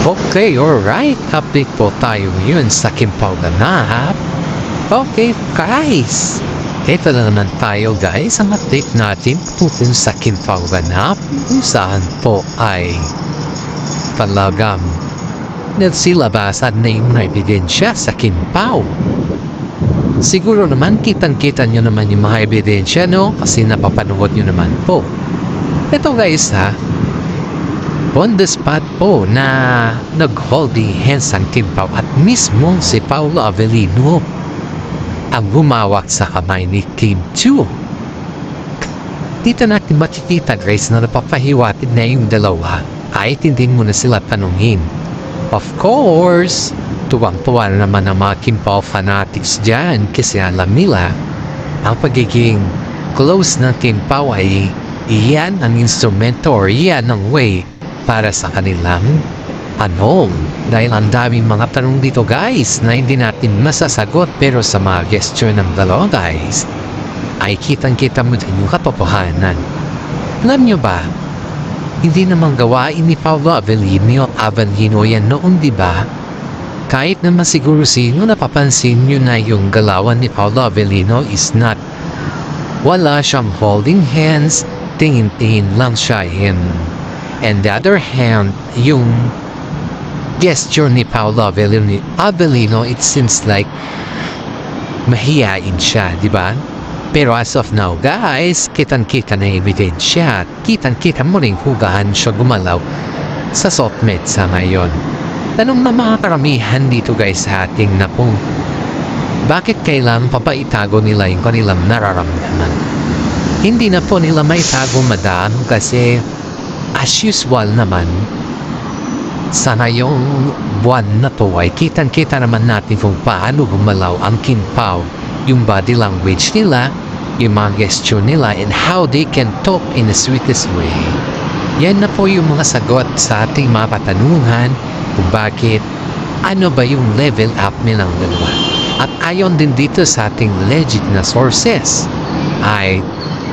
Okay, alright. Update po tayo ngayon sa Kimpaw Ganap. Okay, guys. Ito na naman tayo, guys. Ang update natin tungkol sa Kimpaw Ganap kung saan po ay talagang nagsilabasan na yung ebidensya sa Kimpaw. Siguro naman kitang-kita nyo naman yung mga ebidensya, no? Kasi napapanood nyo naman po. Ito, guys, ha? On the spot po na nag-holding hands ang Kimpaw at mismo si Paolo Avellino ang humawak sa kamay ni Kim Chiu. Dito natin makikita, guys, na napapahiwatig na yung dalawa kahit hindi mo na sila tanungin. Of course, tuwang-tuwa na naman ang mga Kimpaw fanatics dyan kasi alam nila ang pagiging close ng Kimpaw ay iyan ang instrumento or iyan ang way para sa kanilang dahil ang daming mga tanong dito, guys, na hindi natin masasagot, pero sa mga gesture ng dalawa, guys, ay kitang-kita mo din yung katotohanan. Alam nyo ba, hindi naman gawain ni Paolo Avellino yan noon, di ba? Kahit naman siguro sino napapansin nyo na yung galawan ni Paolo Avellino is not, wala siyang holding hands, tingin-tingin lang siya and the other hand, yung gesture ni Paolo Avellino, it seems like mahihain siya, di ba? Pero as of now, guys, kitang-kita na ebidensya. Kitang-kita mo rin hugahan siya gumalaw sa softmed sa ngayon. Tanong na mga karamihan dito, guys, sa ating na kung bakit kailangan pa ba itago nila yung kanilang nararamdaman? Hindi na po nila maitago, madam, kasi as usual naman, sa ngayong buwan na to ay kitang-kita naman natin kung paano gumalaw ang Kimpaw, yung body language nila, yung mga gesture nila, and how they can talk in the sweetest way. Yan na po yung mga sagot sa ating mga katanungan kung bakit, ano ba yung level up nilang dalawa. At ayon din dito sa ating legit na sources, ay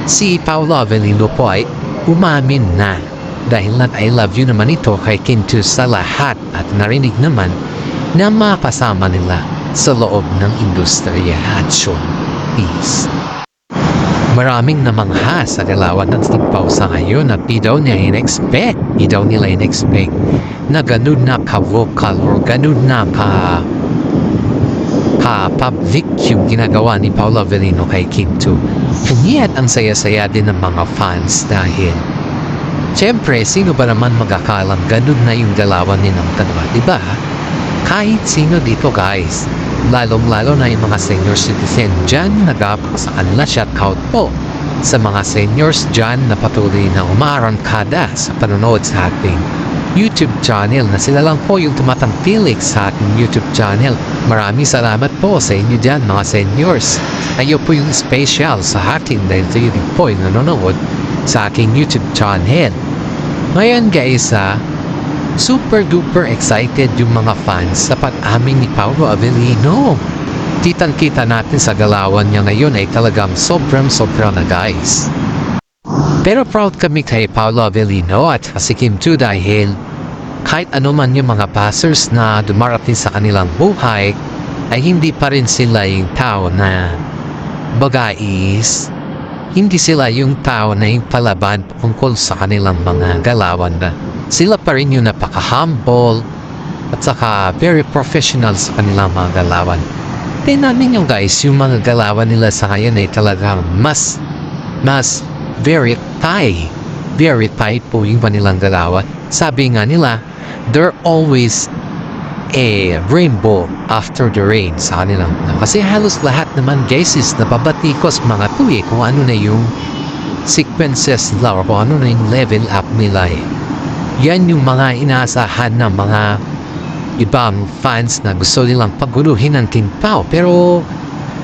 si Paolo Avellino po ay umamin na dahil not I love you naman ito kay Kintu sa lahat at narinig naman na makasama nila sa loob ng industriya at showbiz. Maraming namangha sa galawan ng Kimpaw sa ngayon at di daw nila in-expect na ganun na ka-vocal or ganun na ka-public yung ginagawa ni Paolo Avellino kay Kintu. Ngunit ang saya-saya din ng mga fans dahil siyempre, sino ba naman magkakalang ganun na yung galawan nilang dalawa, diba? Kahit sino dito, guys. Lalong-lalo na yung mga senior citizen dyan, nagapang sa kanila, shoutout po sa mga seniors dyan na patuloy na umaarangkada sa panonood sa ating YouTube channel na sila lang po yung tumatangkilik sa ating YouTube channel. Maraming salamat po sa inyo dyan, mga seniors. Kayo po yung special sa atin dahil kayo din po yung nanonood sa aking YouTube channel. Ngayon, guys, super duper excited yung mga fans sa pag-amin ni Paolo Avellino. Kitang-kita natin sa galawan niya ngayon ay talagang sobrang na, guys. Pero proud kami kay Paolo Avellino at si Kim Chiu dahil kahit ano man yung mga passers na dumarating sa kanilang buhay ay hindi pa rin sila yung tao na bagais. Hindi sila yung tao na yung palaban tungkol sa kanilang mga galawan na sila pa rin yung napaka-humble at saka very professional sa kanilang mga galawan. Tingnan nyo, guys, yung mga galawan nila sa ngayon ay talagang mas very tight po yung kanilang galawan. Sabi nga nila, they're always a rainbow after the rain sa kanilang. Kasi halos lahat naman, guys, is napabatikos mga tuwi kung ano na yung sequences nila or kung ano na yung level up nila Yan yung mga inaasahan ng mga ibang fans na gusto nilang paguluhin ng Kimpaw, pero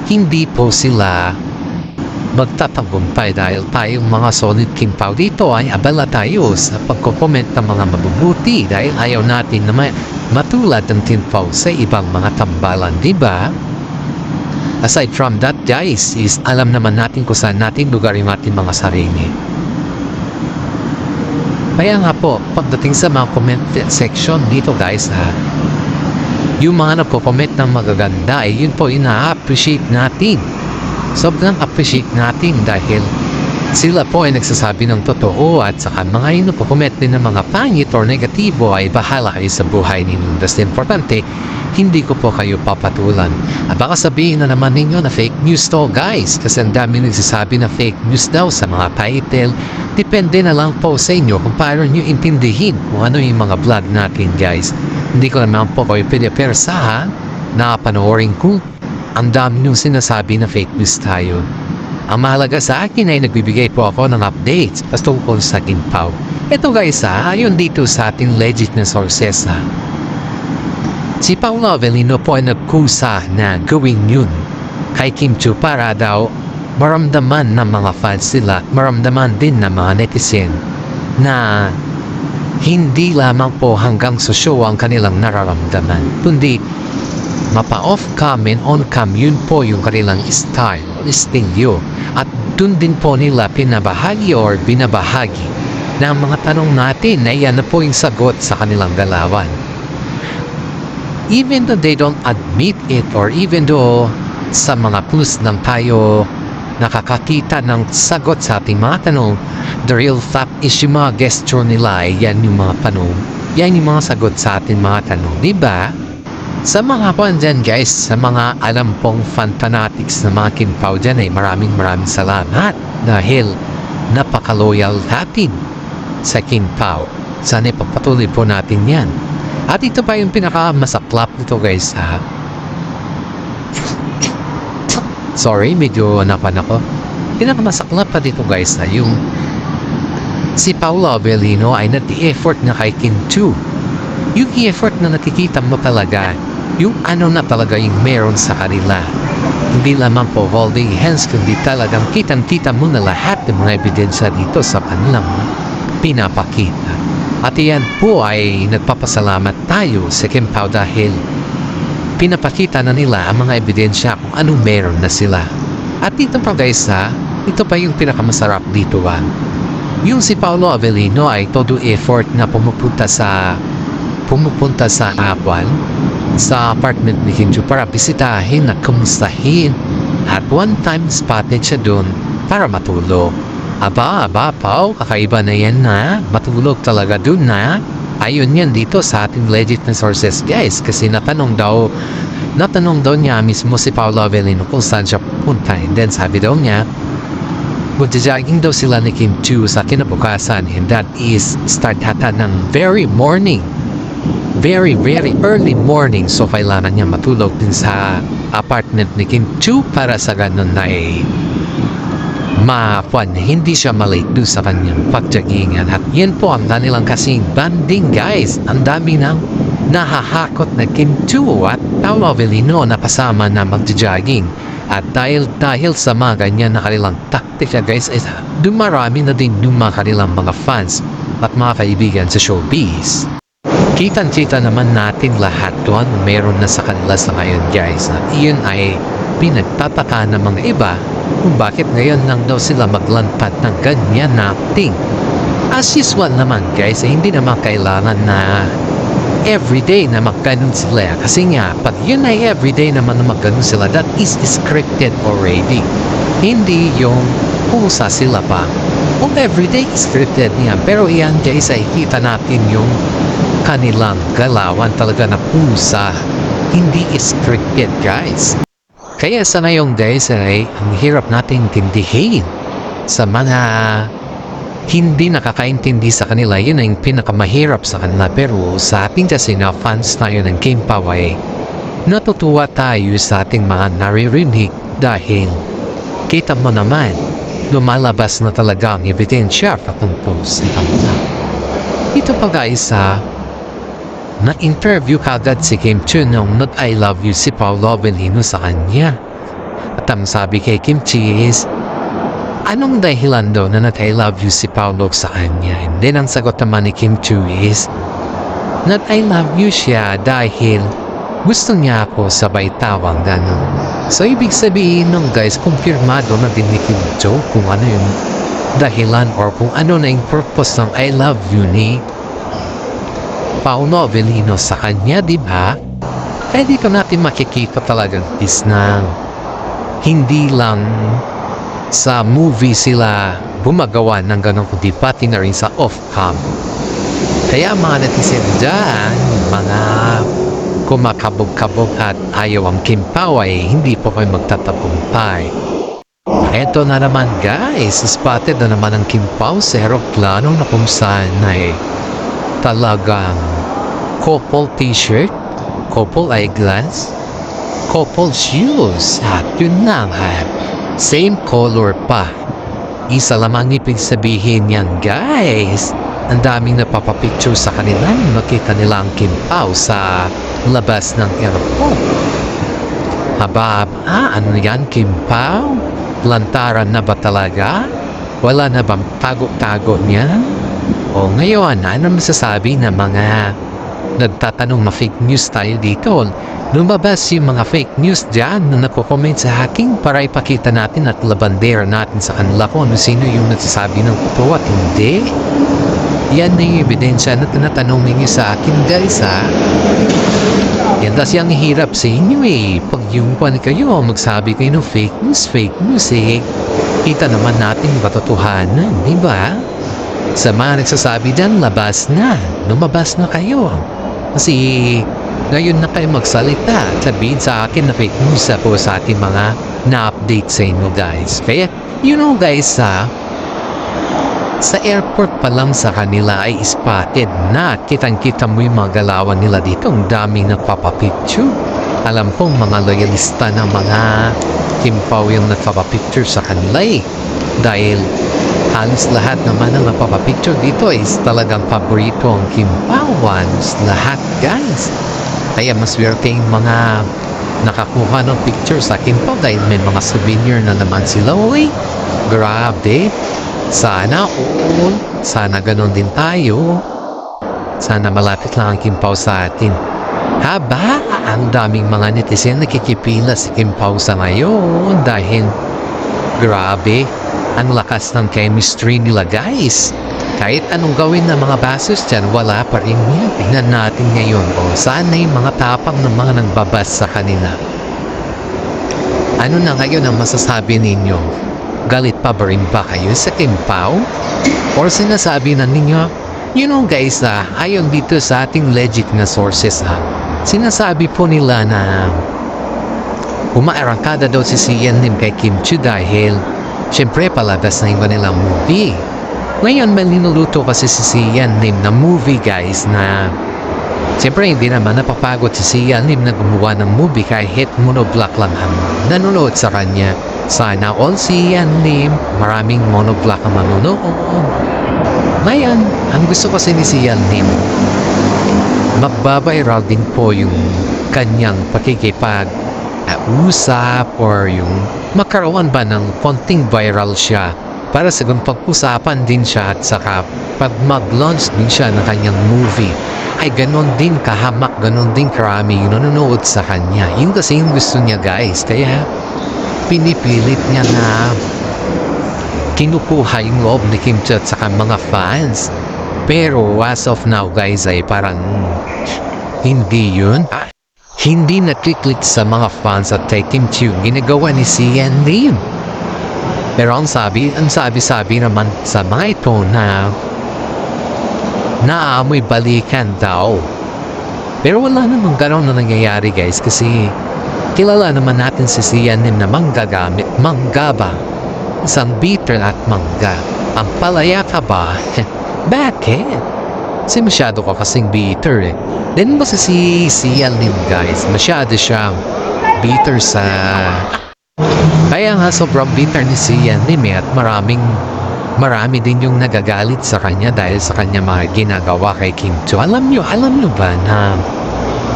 hindi po sila magtatagumpay dahil tayong mga solid Kimpaw dito ay abala tayo sa pagko-comment ng mga mabubuti dahil ayaw natin na matulad ng Kimpaw sa ibang mga tambalan, diba? Aside from that, guys, is alam naman natin kung saan natin lugar yung ating mga sarili. Kaya nga po, pagdating sa mga comment section dito guys yung mga nagko-comment ng magaganda ay yun po ina-appreciate natin. Sobrang appreciate natin dahil sila po ay nagsasabi ng totoo at saka mga inupo-comment din ng mga pangit or negatibo ay bahala kayo sa buhay ninyo. Basta importante, hindi ko po kayo papatulan. At baka sabihin na naman ninyo na fake news to guys kasi ang dami nagsasabi na fake news daw sa mga title. Depende na lang po sa inyo kung paano nyo intindihin kung ano yung mga vlog natin guys. Hindi ko naman po kayo pinapersahan na panoorin ko. Ang dami nyung sinasabi na fake news tayo. Ang mahalaga sa akin ay nagbibigay po ako ng updates patungkol sa Kimpaw. Ito guys ayon dito sa ating legit na sources si Paolo Avellino po ay nagkusa na gawin yun kay Kim Chiu para daw maramdaman ng mga fans nila, maramdaman din ng mga netizen na hindi lamang po hanggang sa show ang kanilang nararamdaman, kundi mapa-off cam and on cam yun po yung kanilang style, istilyo. At dun din po nila pinabahagi or binabahagi na ang mga tanong natin na yan na po yung sagot sa kanilang galawan. Even though they don't admit it or even though sa mga clues lang tayo nakakakita ng sagot sa ating mga tanong, the real fact is yung mga gesture nila ay yan yung mga tanong, yan yung mga sagot sa ating mga tanong, diba? Sa mga pan dyan guys, sa mga alam pong fanatics na mga Kimpaw dyan ay maraming salamat dahil napaka-loyal natin sa Kimpaw. Sana ipagpatuloy po natin yan. At ito pa yung pinakamasaklap nito guys Sorry, medyo napan ako. Pinakamasaklap pa dito guys yung si Paolo Avellino ay nag-effort na kay Kim Chiu. Yung effort na nakikita mo talaga, yung ano na talaga yung meron sa kanila. Hindi lamang po holding hands, kundi talagang kitang-kita mo na lahat ng mga ebidensya dito sa kanilang pinapakita. At iyan po ay nagpapasalamat tayo sa Kimpaw dahil pinapakita na nila ang mga ebidensya kung anong meron na sila. At dito pa guys ito pa yung pinakamasarap dito yung si Paolo Avellino ay todo effort na pumupunta sa Aguan sa apartment ni Kim Chiu para bisitahin at kumustahin at one time spotted siya doon para matulog. Aba, Pao, kakaiba na yan matulog talaga doon ayon yan dito sa ating legit na sources guys kasi natanong daw niya mismo si Paolo Avellino kung saan siya pupunta and then sabi daw niya magja-jogging daw sila ni Kim Chiu sa kinabukasan and that is start hata ng very early morning so kailangan niya matulog din sa apartment ni Kim Chiu para sa ganun na hindi siya malate doon sa kanyang pagjaggingan at yan po ang kanilang kasing banding guys. Ang dami nang nahahakot na Kim Chiu at Paolo Avellino na kasama na magja-jogging at dahil sa mga ganyan na kanilang taktika guys ay dumarami na din yung mga kanilang mga fans at mga kaibigan sa showbiz. Kitang-kita naman natin lahat doon meron na sa kanila sa ngayon guys na iyon ay pinagtataka ng mga iba kung bakit ngayon lang daw sila maglanpat ng ganyan na acting. As usual naman guys hindi naman kailangan na everyday na magganon sila kasi nga pag yun ay everyday naman na magganon sila that is scripted already. Hindi yung pusa sila pa. Kung everyday scripted niya pero iyan guys ay kita natin yung kanilang galawan talaga na pusa, hindi scripted guys. Kaya sa ngayong guys ay ang hirap nating tindihin sa mga hindi nakakaintindi sa kanila, yun ang pinakamahirap sa kanila. Pero sa ating kasi na fans tayo ng Kimpaw ay natutuwa tayo sa ating mga naririnig dahil kita mo naman lumalabas na talaga ang ebidensya patungkol sa kanila. Ito pa guys na-interview kagad si Kim Chiu nung not I love you si Paolo Avellino sa kanya. At ang sabi kay Kim Chiu is, anong dahilan daw na not I love you si Paolo sa kanya? And then ang sagot naman ni Kim Chiu is, not I love you siya dahil gusto niya ako sabay tawang gano'n. So ibig sabihin nung guys, kumpirmado na din ni Kim Chiu kung ano yung dahilan or kung ano na yung purpose ng I love you ni Paolo Avellino sa kanya, di ba? Kaya dito natin makikita talagang is na hindi lang sa movie sila gumagawa ng ganun kundi pati na rin sa off-cam. Kaya mga netizen dyan, mga kumakabog-kabog at ayaw ang Kim Pao ay hindi po kayo magtatapumpay. Eto na naman guys, spotted na naman ang Kim Pao sa aeroplano na kung saan ay talagang couple t-shirt, couple eyeglass, couple shoes at yun na nga, same color pa. Isa lamang ibig sabihin yan guys, ang daming napapapicture sa kanila nung nakita nila ang Kim Pao sa labas ng airport. Haba, ano yan Kim Pao? Lantaran na ba talaga? Wala na bang tago-tago niyan? O ngayon, ano masasabi ng mga nagtatanong na fake news tayo dito? Lumabas yung mga fake news dyan na nagko-comment sa akin para ipakita natin at labandera natin sa kanila kung ano sino yung nagsasabi ng totoo at hindi. Yan na yung ebidensya na tinatanong ninyo sa akin guys ha. Yan kasi ang hirap sa inyo eh. Pag yung kwan kayo, magsabi kayo ng fake news eh. Kita naman natin yung katotohanan, di ba? Sa mga nagsasabi dyan, labas na. Lumabas na kayo. Kasi ngayon na kayo magsalita at sabihin sa akin na fake news ako sa ating mga na-update sa inyo guys. Kaya, you know guys ha, sa airport pa lang sa kanila ay spotted na kitang-kita mo yung mga galawan nila dito. Ang daming nagpapapicture. Alam kong mga loyalista ng mga Kim Pao yung nagpapapicture sa kanila eh. Dahil halos lahat naman ang nagpapapicture dito is talagang paborito ang Kim Pao ones. Lahat guys. Kaya mas werteng mga nakakuha ng picture sa Kim Pao dahil may mga souvenir na naman sila. Uy, grabe. Sana all. Sana ganon din tayo. Sana malapit lang ang Kim Pao sa atin. Haba, ang daming mga netizen nakikipila si Kim Pao sa ngayon dahil grabe, ang lakas ng chemistry nila guys. Kahit anong gawin ng mga basos dyan, wala pa rin yan. Tingnan natin ngayon o saan na yung mga tapang ng mga nagbabas sa kanila. Ano na ngayon ang masasabi ninyo? Galit pa ba rin ba kayo sa Kim Pao? Or sinasabi na ninyo, you know guys ayon dito sa ating legit na sources sinasabi po nila na umaarangkada daw si Sian Lim kay Kim Chiu dahil syempre palabas na yung kanilang movie. Ngayon may linuluto kasi si Sian Lim na movie guys na syempre hindi naman napapagod si Sian Lim na gumawa ng movie kahit monoblock lang ang nanonood sa kanya. Sana all si Sian Lim, maraming monoblock ang manonood. Ngayon, ang gusto kasi ni Sian Lim, magbabiral din po yung kanyang pakikipag-usap or yung magkaroon ba ng konting viral siya para sa pag-usapan din siya at saka pag mag-launch din siya ng kanyang movie ay ganon din kahamak, ganon din karami yung nanonood sa kanya. Yun kasi yung gusto niya guys, kaya pinipilit niya na kinukuha yung loob ni Kim Chiu at saka mga fans. Pero as of now guys ay parang hindi yun. Hindi nakiklik sa mga fans at kay Kim Chiu ginagawa ni Sian Lim. Pero ang sabi naman sa mga ito na naamoy balikan daw. Pero wala namang gano'n na nangyayari guys kasi kilala naman natin si Sian Lim na manggagamit, manggaba. Isang bitter at mangga. Ang palaya ka ba? Bakit? Kasi masyado ka kasing bitter eh. Then ba si Sian Lim guys, masyado siyang bitter sa... Kaya nga sobrang bitter ni Sian Lim at marami din yung nagagalit sa kanya dahil sa kanya mga ginagawa kay Kim Chiu. Alam nyo ba na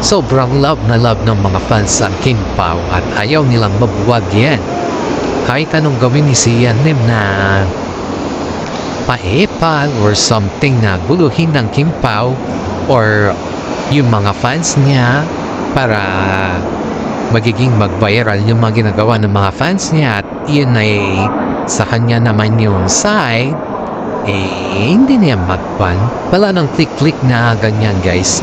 sobrang love na love ng mga fans sa Kim Pao at ayaw nilang mabuwag yan. Kahit anong gawin ni Sian Lim na paepal or something na guluhin ng Kim Pao or yung mga fans niya para magiging mag-viral yung mga ginagawa ng mga fans niya at yun ay sa kanya naman yung side, hindi niya magpan. Wala nang click-click na ganyan guys.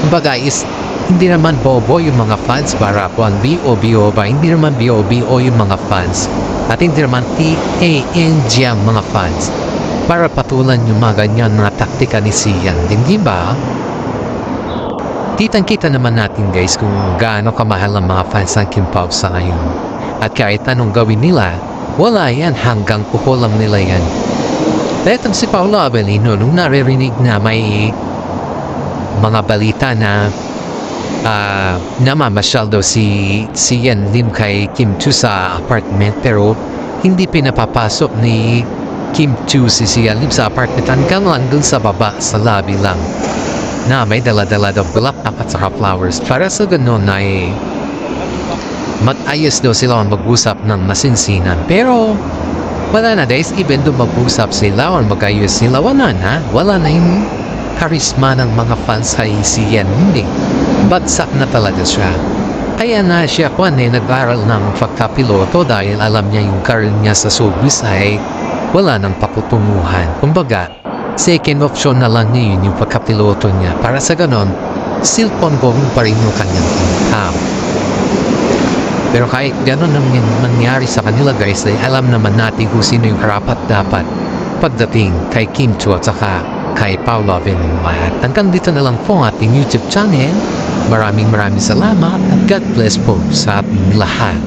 Kumbaga is, hindi naman bobo yung mga fans para kuan BO ba? Hindi naman BO yung mga fans. At hindi naman TANG ang mga fans. Para patulan yung mga ganyan na taktika ni Sian. Hindi ba? Kitang-kita naman natin guys kung gaano kamahal ang mga fans ng Kim Pao sa ngayon. At kahit anong gawin nila, wala yan hanggang kukulang nila yan. Etong si Paolo Avellino, nung naririnig na may mga balita na namamasyal daw si Yan Lim kay Kim Chu sa apartment pero hindi pinapapasok ni Kim Chu si Yan Lim sa apartment hanggang lang dun sa baba sa lobby lang na may dala-dala daw bulaklak at saka flowers para sa ganun ay mag-ayos daw sila mag-usap ng masinsinan pero wala na guys, even doon mag-usap sila o mag-ayos sila, wala na yung charisma ng mga fans kay Sian, hindi. Bagsak na talaga siya. Kaya na siya nag-aral ng pagkapiloto dahil alam niya yung career niya sa showbiz ay wala nang paputunguhan. Kumbaga, second option na lang niya yun yung pagkapiloto niya. Para sa ganon, still ongoing pa rin yung kanyang income. Pero kahit gano'n ang mangyari sa kanila guys, ay alam naman natin kung sino yung karapat dapat pagdating kay Kim Chu at saka kay Paolo Avellino. At hanggang dito na lang po ang ating YouTube channel. Maraming salamat at God bless po sa ating lahat.